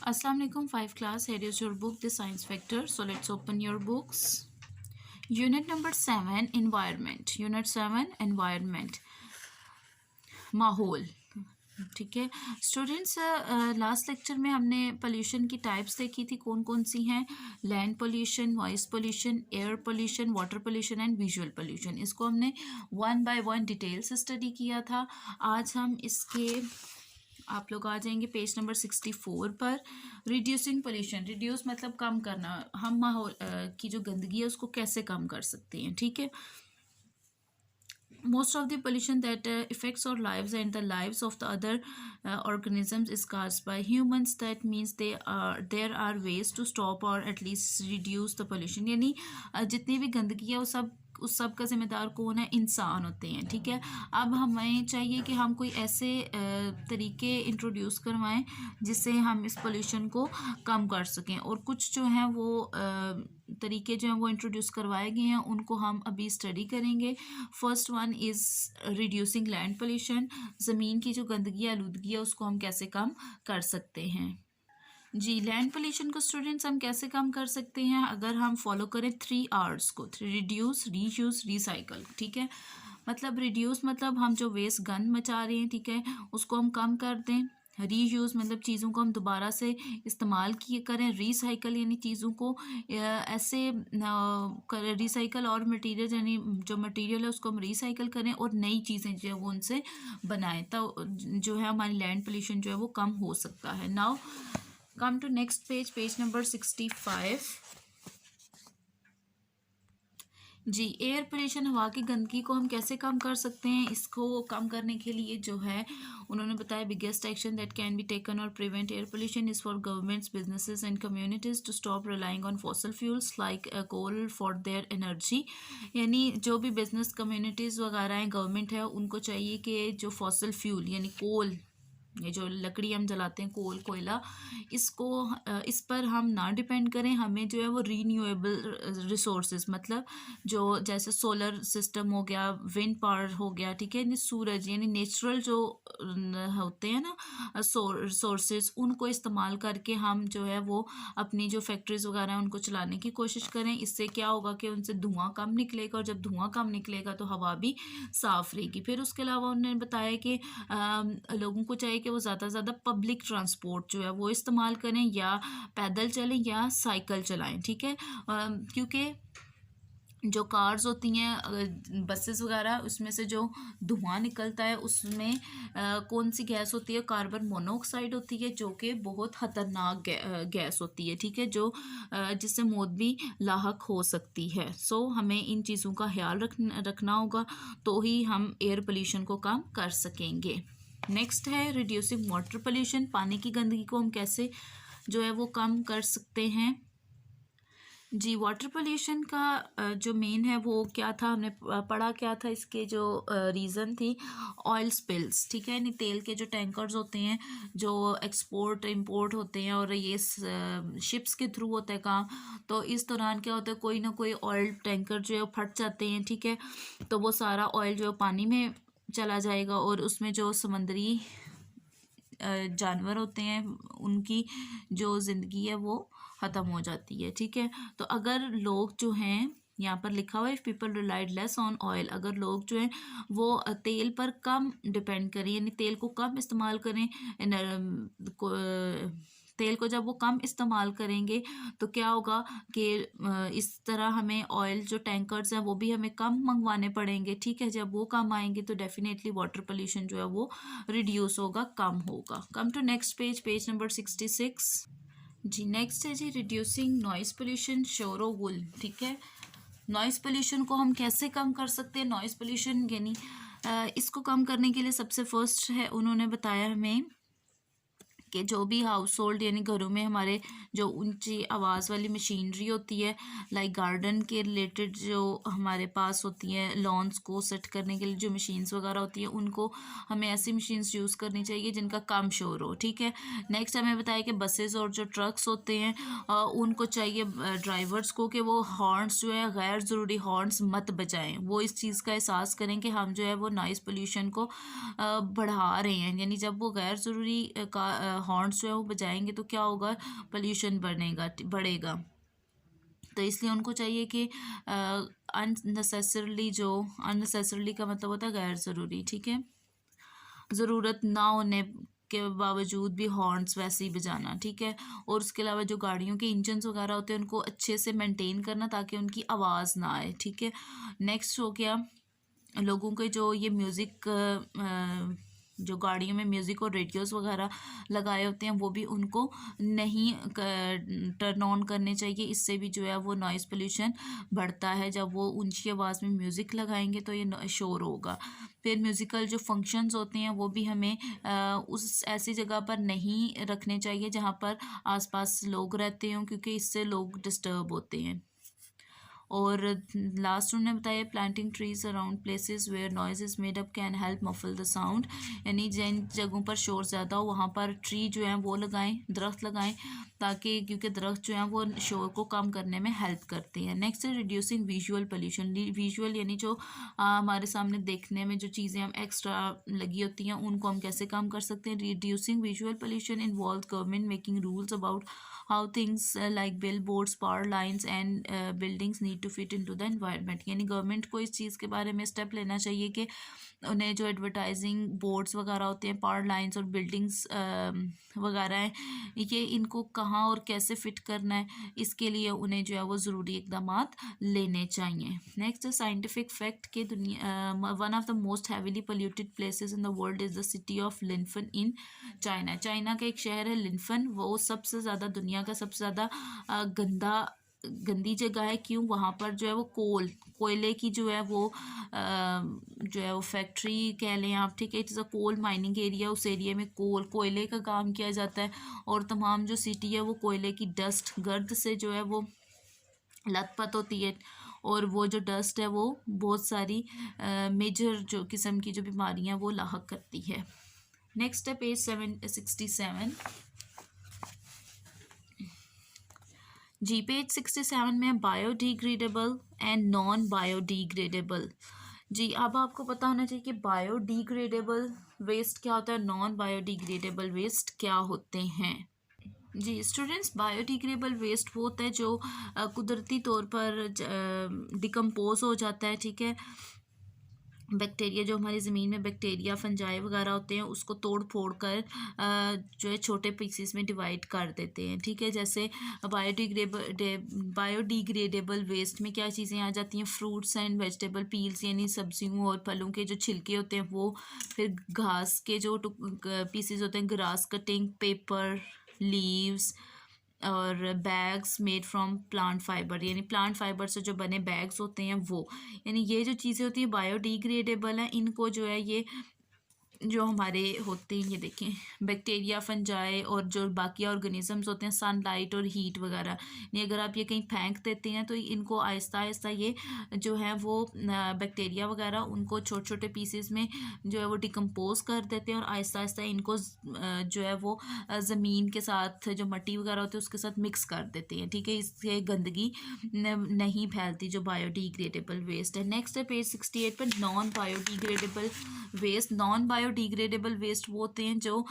Assalamu alaikum 5 class. Here is your book, The Science Factor. So let's open your books. Unit number 7, Environment. Unit 7, Environment. माहौल. ठीक है students, last lecture में हमने pollution की types देखी थी, कौन कौन सी हैं. Land pollution, voice pollution, air pollution, water pollution and visual pollution. इसको हमने 1 by 1 डिटेल से स्टडी किया था. आज हम इसके आप लोग आ जाएंगे पेज नंबर 64 पर. Reducing pollution. रिड्यूस मतलब कम करना. हम माहौल की जो गंदगी है उसको कैसे कम कर सकते हैं. ठीक है. Most of the pollution that affects our lives and the lives of the other organisms is caused by humans. That means there are ways to stop or at least reduce the pollution. यानी जितनी भी गंदगी है वो सब उस सब का जिम्मेदार कौन है? इंसान होते हैं. ठीक है. अब हमें चाहिए कि हम कोई ऐसे तरीके इंट्रोड्यूस करवाएं जिससे हम इस पोल्यूशन को कम कर सकें. और कुछ जो हैं वो तरीके जो हैं वो इंट्रोड्यूस करवाए गए हैं, उनको हम अभी स्टडी करेंगे. First one is reducing land pollution. ज़मीन की जो गंदगी आलूदगी है उसको हम कैसे कम कर सकते हैं. जी, लैंड पोल्यूशन को स्टूडेंट्स हम कैसे कम कर सकते हैं? अगर हम फॉलो करें 3 R's को, रिड्यूस, रीयूज़, रिसाइकल. ठीक है. मतलब रिड्यूस मतलब हम जो वेस्ट गंद मचा रहे हैं, ठीक है, उसको हम कम कर दें. रीयूज़ मतलब चीज़ों को हम दोबारा से इस्तेमाल किए करें. रिसाइकल यानी चीज़ों को ऐसे रिसाइकल और मटेरियल यानी जो मटेरियल है उसको हम रिसाइकल करें और नई चीज़ें जो है वो उनसे बनाएं. तो जो है हमारी लैंड पोल्यूशन जो है वो कम हो सकता है. Now come to next page, page number 65. जी, एयर पोल्यूशन. हवा की गंदगी को हम कैसे कम कर सकते हैं? इसको कम करने के लिए जो है उन्होंने बताया biggest action that can be taken और prevent air pollution is for governments, businesses and communities to stop relying on fossil fuels like coal for their energy. यानी जो भी बिजनेस कम्युनिटीज़ वगैरह हैं, गवर्नमेंट है, उनको चाहिए कि जो फॉसल फ्यूल यानी कोल, ये जो लकड़ी हम जलाते हैं, कोल, कोयला, इसको इस पर हम ना डिपेंड करें. हमें जो है वो रीन्यूएबल रिसोर्सेज मतलब जो जैसे सोलर सिस्टम हो गया, विंड पावर हो गया, ठीक है, यानी सूरज यानी नेचुरल जो होते हैं ना सोर्सेज, उनको इस्तेमाल करके हम जो है वो अपनी जो फैक्ट्रीज वगैरह हैं उनको चलाने की कोशिश करें. इससे क्या होगा कि उनसे धुआं कम निकलेगा और जब धुआं कम निकलेगा तो हवा भी साफ़ रहेगी. फिर उसके अलावा उन्होंने बताया कि लोगों को चाहिए कि वो ज़्यादा से ज़्यादा पब्लिक ट्रांसपोर्ट जो है वो इस्तेमाल करें, या पैदल चलें या साइकिल चलाएं. ठीक है. क्योंकि जो कार्स होती हैं, बसेस वगैरह, उसमें से जो धुआं निकलता है उसमें कौन सी गैस होती है? कार्बन मोनोऑक्साइड होती है, जो कि बहुत ख़तरनाक गैस होती है. ठीक है. जो जिससे मौत भी लाहक हो सकती है. सो हमें इन चीज़ों का ख्याल रखना होगा, तो ही हम एयर पोल्यूशन को कम कर सकेंगे. नेक्स्ट है रिड्यूसिंग वाटर पोल्यूशन. पानी की गंदगी को हम कैसे जो है वो कम कर सकते हैं. जी, वाटर पोल्यूशन का जो मेन है वो क्या था, हमने पढ़ा क्या था, इसके जो रीज़न थी ऑयल स्पिल्स. ठीक है. यानी तेल के जो टैंकर्स होते हैं जो एक्सपोर्ट इंपोर्ट होते हैं और ये शिप्स के थ्रू होता है काम, तो इस दौरान क्या होता है, कोई ना कोई ऑयल टैंकर जो है वो फट जाते हैं. ठीक है. तो वो सारा ऑयल जो है पानी में चला जाएगा और उसमें जो समंदरी जानवर होते हैं उनकी जो ज़िंदगी है वो ख़त्म हो जाती है. ठीक है. तो अगर लोग जो हैं, यहाँ पर लिखा हुआ है if people relied less on oil, अगर लोग जो हैं वो तेल पर कम डिपेंड करें यानी तेल को कम इस्तेमाल करें, तेल को जब वो कम इस्तेमाल करेंगे तो क्या होगा कि इस तरह हमें ऑयल जो टैंकर्स हैं वो भी हमें कम मंगवाने पड़ेंगे. ठीक है. जब वो कम आएंगे तो डेफिनेटली वाटर पोल्यूशन जो है वो रिड्यूस होगा, कम होगा. Come to next page, page number 66. जी, नेक्स्ट है जी रिड्यूसिंग नॉइज़ पोल्यूशन, शोर व गुल. ठीक है. नॉइज़ पोल्यूशन को हम कैसे कम कर सकते हैं? नॉइज़ पोल्यूशन यानी इसको कम करने के लिए सबसे फर्स्ट है उन्होंने बताया हमें कि जो भी हाउस होल्ड यानी घरों में हमारे जो ऊंची आवाज़ वाली मशीनरी होती है, लाइक गार्डन के रिलेटेड जो हमारे पास होती हैं, लॉन्स को सेट करने के लिए जो मशीन्स वगैरह होती हैं, उनको हमें ऐसी मशीन्स यूज़ करनी चाहिए जिनका कम शोर हो. ठीक है. नेक्स्ट हमें बताया कि बसेस और जो ट्रक्स होते हैं उनको चाहिए ड्राइवर्स को कि वो हॉर्न्स जो है गैर ज़रूरी हॉर्न्स मत बजाएं. वो इस चीज़ का एहसास करें कि हम जो है वो नॉइज़ पोल्यूशन को बढ़ा रहे हैं. यानी जब वो गैर ज़रूरी हॉर्न्स जो है वो बजाएंगे तो क्या होगा, पोल्यूशन बढ़ेगा। तो इसलिए उनको चाहिए कि अननेसेसरली का मतलब होता है गैर ज़रूरी, ठीक है, ज़रूरत ना होने के बावजूद भी हॉर्न्स वैसे ही बजाना, ठीक है। और उसके अलावा जो गाड़ियों के इंजन्स वगैरह होते हैं उनको अच्छे से मेंटेन करना ताकि उनकी आवाज़ ना आए, ठीक है। नेक्स्ट हो गया लोगों के जो ये म्यूज़िक जो गाड़ियों में म्यूज़िक और रेडियोस वगैरह लगाए होते हैं वो भी उनको नहीं टर्न ऑन करने चाहिए। इससे भी जो है वो नॉइज़ पोल्यूशन बढ़ता है। जब वो ऊंची आवाज़ में म्यूज़िक लगाएंगे तो ये शोर होगा। फिर म्यूज़िकल जो फंक्शंस होते हैं वो भी हमें उस ऐसी जगह पर नहीं रखने चाहिए जहाँ पर आसपास लोग रहते हों, क्योंकि इससे लोग डिस्टर्ब होते हैं। और लास्ट उन्होंने बताया planting trees around places where noise is made up can help muffle the sound, यानी जिन जगहों पर शोर ज़्यादा हो वहाँ पर ट्री जो है वो लगाएं, दरख्त लगाएं, ताकि क्योंकि दरख्त जो है वो शोर को कम करने में हेल्प करते हैं। नेक्स्ट है रिड्यूसिंग विजुअल पोल्यूशन। विजुअल यानी जो हमारे सामने देखने में जो चीज़ें हम एक्स्ट्रा लगी होती हैं उनको हम कैसे कम कर सकते हैं। Reducing visual pollution involve government making rules about how things like billboards, power lines and buildings need to fit into the environment। यानी गवर्नमेंट को इस चीज़ के बारे में स्टेप लेना चाहिए कि उन्हें जो एडवर्टाइजिंग बोर्ड्स वगैरह होते हैं, पावर लाइंस और बिल्डिंग्स वगैरह हैं, ये इनको कहाँ और कैसे फिट करना है, इसके लिए उन्हें जो है वो ज़रूरी इकदामात लेने चाहिए। नेक्स्ट साइंटिफिक फैक्ट के दुनिया one of the most heavily polluted places in the world is the city of Linfen in China. China का एक शहर है लिन्फन, वो सबसे ज़्यादा दुनिया का सबसे ज़्यादा गंदी जगह है। क्यों? वहाँ पर जो है वो कोयले की जो है वो फैक्ट्री कह लें आप, ठीक है, it is a coal mining area. उस एरिया में कोयले का काम किया जाता है और तमाम जो सिटी है वो कोयले की डस्ट गर्द से जो है वो लथपथ होती है। और वो जो डस्ट है वो बहुत सारी मेजर जो किस्म की जो बीमारियाँ वो लाहक करती है। नेक्स्ट है पेज 767 जी। पेज 67 में बायोडिग्रेडेबल एंड नॉन बायोडिग्रेडेबल। जी, अब आपको पता होना चाहिए कि बायोडिग्रेडेबल वेस्ट क्या होता है, नॉन बायोडिग्रेडेबल वेस्ट क्या होते हैं। जी स्टूडेंट्स, बायोडिग्रेडेबल वेस्ट वो होता है जो कुदरती तौर पर डिकम्पोज हो जाता है, ठीक है। बैक्टीरिया जो हमारी ज़मीन में बैक्टीरिया फंजाई वगैरह होते हैं उसको तोड़ फोड़ कर जो है छोटे पीसीस में डिवाइड कर देते हैं, ठीक है। जैसे बायोडिग्रेडेबल वेस्ट में क्या चीज़ें आ जाती हैं, फ्रूट्स एंड वेजिटेबल पील्स यानी सब्जियों और फलों के जो छिलके होते हैं वो, फिर घास के जो पीसीस होते हैं, ग्रास कटिंग, पेपर, लीव्स और bags made from plant fibre, यानी प्लांट फाइबर से जो बने बैग्स होते हैं वो, यानी ये जो चीज़ें होती हैं बायोडिग्रेडेबल हैं। इनको जो है ये जो हमारे होते हैं, ये देखें, बैक्टीरिया फंजाई और जो बाकी ऑर्गेनिजम्स होते हैं, सनलाइट और हीट वगैरह, नहीं अगर आप ये कहीं फेंक देते हैं तो इनको आहिस्ता आहिस्ता ये जो है वो बैक्टीरिया वगैरह उनको छोटे छोटे पीसेस में जो है वो डिकम्पोज कर देते हैं और आहिस्ता आहिस्ता इनको जो है वो ज़मीन के साथ जो मिट्टी वगैरह होती है उसके साथ मिक्स कर देते हैं, ठीक है। इससे गंदगी नहीं फैलती जो बायोडिग्रेडेबल वेस्ट है। नेक्स्ट है पेज 68 पर non biodegradable waste. Non biodegradable waste वो होते हैं जो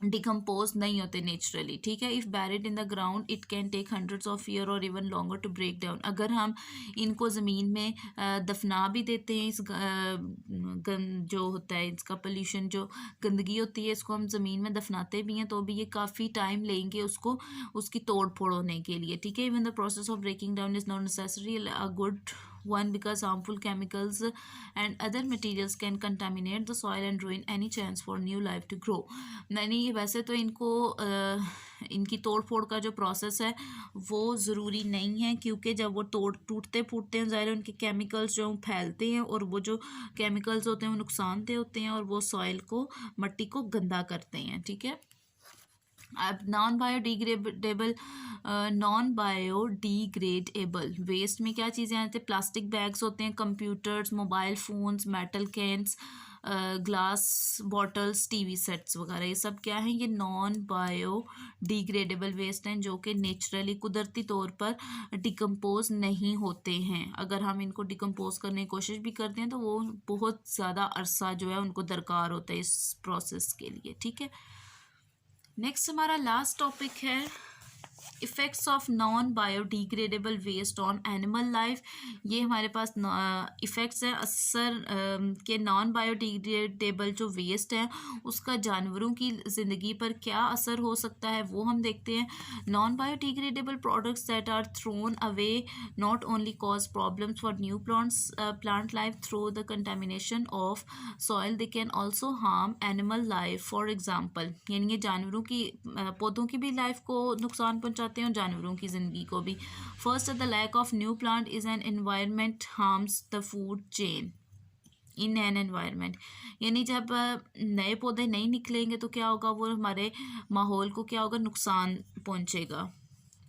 डिकम्पोज नहीं होते नेचुरली, ठीक है। If buried in the ground it can take hundreds of year और even longer to break down. अगर हम इनको ज़मीन में दफना भी देते हैं, इस जो होता है इसका पोल्यूशन, जो गंदगी होती है, इसको हम ज़मीन में दफनाते भी हैं तो भी ये काफ़ी टाइम लेंगे उसको उसकी तोड़ फोड़ होने के लिए, ठीक है। Even the process of breaking down is not necessary a good one because harmful chemicals and other materials can contaminate the soil and ruin any chance for new life to grow। यानी वैसे तो इनको इनकी तोड़ फोड़ का जो process है वो ज़रूरी नहीं है, क्योंकि जब वो टूटते फूटते हैं ज़ाहिर उनके केमिकल्स जो फैलते हैं और वो जो केमिकल्स होते हैं वो नुकसानदेह होते हैं और वो सॉइल को, मिट्टी को गंदा करते हैं, ठीक है। अब नॉन बायोडिग्रेडेबल वेस्ट में क्या चीज़ें आती हैं, प्लास्टिक बैग्स होते हैं, computers, mobile phones, metal cans, glass bottles, TV sets वगैरह, ये सब क्या हैं, ये नॉन बायोडिग्रेडेबल वेस्ट हैं जो कि नेचुरली कुदरती तौर पर डिकम्पोज नहीं होते हैं। अगर हम इनको डिकम्पोज करने की कोशिश भी करते हैं तो वो बहुत ज़्यादा अरसा जो है उनको दरकार होता है इस प्रोसेस के लिए, ठीक है। नेक्स्ट हमारा लास्ट टॉपिक है effects of non biodegradable waste on animal life. ये हमारे पास इफ़ेक्ट्स हैं असर के नॉन बायोडिग्रेडेबल जो वेस्ट है उसका जानवरों की ज़िंदगी पर क्या असर हो सकता है वो हम देखते हैं। Non biodegradable products that are thrown away not only cause problems for new plant life through the contamination of soil, they can also harm animal life. For example यानी ये जानवरों की पौधों की भी लाइफ को नुकसान पहुंचाते हैं और जानवरों की ज़िंदगी को भी। First, the lack of new plant is an environment harms the food chain in an environment. यानी जब नए पौधे नहीं निकलेंगे तो क्या होगा, वो हमारे माहौल को क्या होगा, नुकसान पहुंचेगा।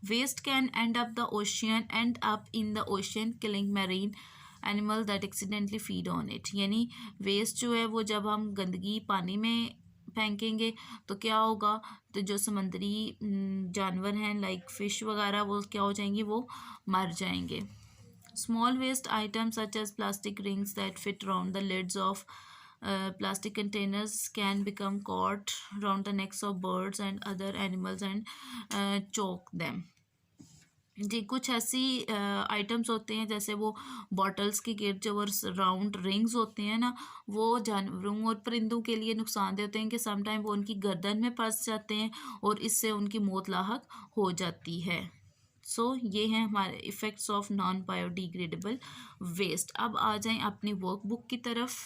Waste can end up in the ocean killing marine animal that accidentally feed on it. यानी वेस्ट जो है वो जब हम गंदगी पानी में फेंकेंगे तो क्या होगा, तो जो समंदरी जानवर हैं लाइक फ़िश वगैरह वो क्या हो जाएंगी, वो मर जाएंगे। Small waste items such as plastic rings that fit around the lids of plastic containers can become caught around the necks of birds and other animals and choke them. जी, कुछ ऐसी आइटम्स होते हैं जैसे वो बॉटल्स के गिर्द जो वो राउंड रिंग्स होते हैं ना, वो जानवरों और परिंदों के लिए नुकसानदेह होते हैं कि समटाइम वो उनकी गर्दन में फंस जाते हैं और इससे उनकी मौत लाहक हो जाती है। सो ये हैं हमारे effects of non biodegradable waste. अब आ जाएं अपनी वर्कबुक की तरफ।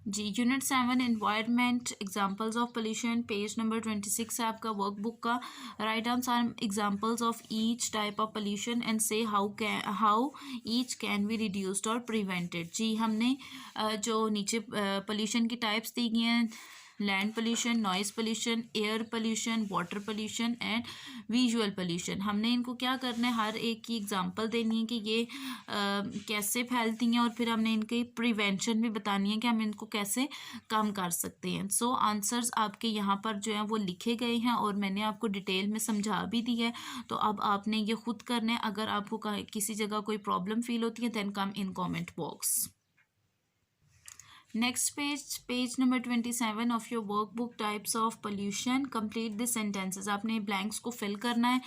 जी, unit 7 environment examples of pollution, page number 26 है आपका वर्कबुक का। Write down some examples of each type of pollution and say how each can be reduced और प्रिवेंटेड। जी, हमने जो नीचे पोल्यूशन की टाइप्स दी गई हैं, land pollution, noise pollution, air pollution, water pollution and visual pollution. हमने इनको क्या करना है, हर एक की एग्जांपल देनी है कि ये कैसे फैलती हैं और फिर हमने इनकी प्रिवेंशन भी बतानी है कि हम इनको कैसे कम कर सकते हैं। सो आंसर्स आपके यहाँ पर जो है वो लिखे गए हैं और मैंने आपको डिटेल में समझा भी दी है, तो अब आपने ये खुद करना है। अगर आपको किसी जगह कोई प्रॉब्लम फील होती है then come in comment box. Next page, page number 27 of your workbook, types of pollution. Complete the sentences. आपने blanks को fill करना है।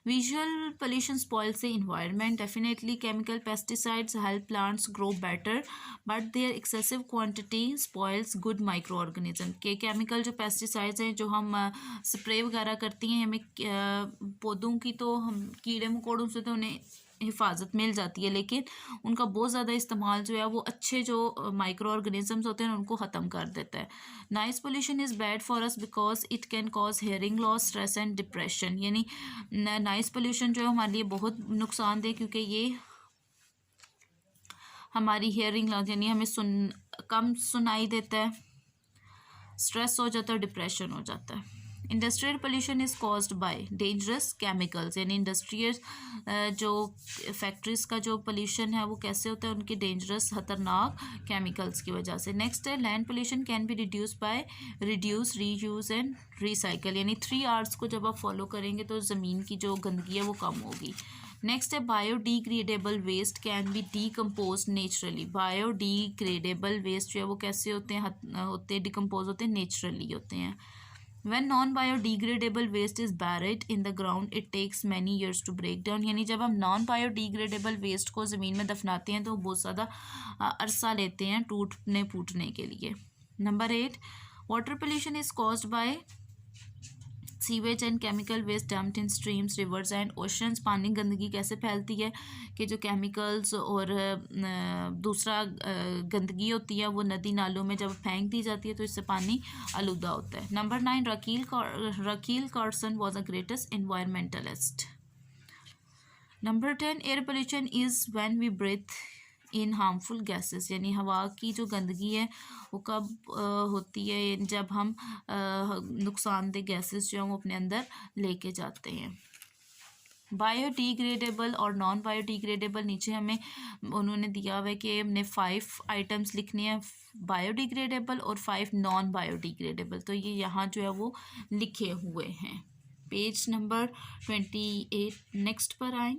Visual pollution spoils the environment. Definitely, chemical pesticides help plants grow better, but their excessive quantity spoils good microorganism. के chemical जो pesticides हैं जो हम spray वगैरह करती हैं, हमें पौधों की तो हम कीड़े मकोड़ों से तो उन्हें हिफाजत मिल जाती है, लेकिन उनका बहुत ज़्यादा इस्तेमाल जो है वो अच्छे जो माइक्रो ऑर्गेनिजम्स होते हैं उनको ख़त्म कर देता है। Noise pollution is bad for us because it can cause hearing loss, stress and depression. यानी नॉइज़ पोल्यूशन जो है हमारे लिए बहुत नुकसानदेह, क्योंकि ये हमारी हेयरिंग लॉस यानी हमें कम सुनाई देता है, स्ट्रेस हो जाता है, डिप्रेशन हो जाता है। Industrial pollution is caused by dangerous chemicals. यानी इंडस्ट्रियल जो फैक्ट्रीज का जो पोल्यूशन है वो कैसे होता है, उनके डेंजरस खतरनाक केमिकल्स की वजह से। नेक्स्ट है land pollution can be reduce by reduce, reuse and recycle. यानी 3 R's को जब आप फॉलो करेंगे तो ज़मीन की जो गंदगी है वो कम होगी। नेक्स्ट है biodegradable waste can be decompose naturally. Biodegradable waste जो है वो कैसे होते हैं डिकम्पोज होते हैं, नेचुरली होते हैं। When non-biodegradable waste is buried in the ground, it takes many years to break down. यानी जब हम non-biodegradable waste को ज़मीन में दफनाते हैं तो बहुत ज़्यादा अरसा लेते हैं टूटने फूटने के लिए। Number 8, water pollution is caused by sewage and chemical waste dumped in streams, rivers and oceans. पानी गंदगी कैसे फैलती है कि जो केमिकल्स और दूसरा गंदगी होती है वो नदी नालों में जब फेंक दी जाती है तो इससे पानी आलूदा होता है। Number 9, Rachel Carson was the greatest environmentalist. Number 10, air pollution is when we breathe in harmful gases. यानी हवा की जो गंदगी है वो कब होती है, जब हम नुकसानदेह गैसेस जो हैं वो अपने अंदर लेके जाते हैं। बायोडिग्रेडेबल और नॉन बायोडिग्रेडेबल, नीचे हमें उन्होंने दिया हुआ है कि हमने 5 आइटम्स लिखने हैं बायोडिग्रेडेबल और 5 नॉन बायोडिग्रेडेबल, तो ये यहाँ जो है वो लिखे हुए हैं। पेज नंबर 28 नेक्स्ट पर आएँ।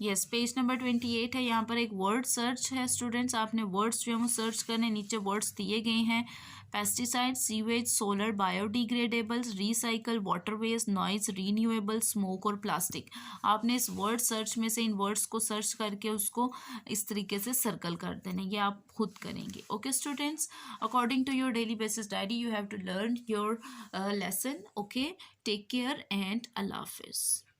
यस, पेज नंबर 28 है। यहाँ पर एक वर्ड सर्च है स्टूडेंट्स, आपने वर्ड्स जो है वो सर्च करने, नीचे वर्ड्स दिए गए हैं। Pesticide, sewage, solar, biodegradables, recycle, water waste, noise, renewable, smoke और प्लास्टिक। आपने इस वर्ड सर्च में से इन वर्ड्स को सर्च करके उसको इस तरीके से सर्कल कर देना, ये आप खुद करेंगे। Okay students, according to your daily basis diary you have to learn your lesson. Okay, take care and अल्लाह हाफिज़।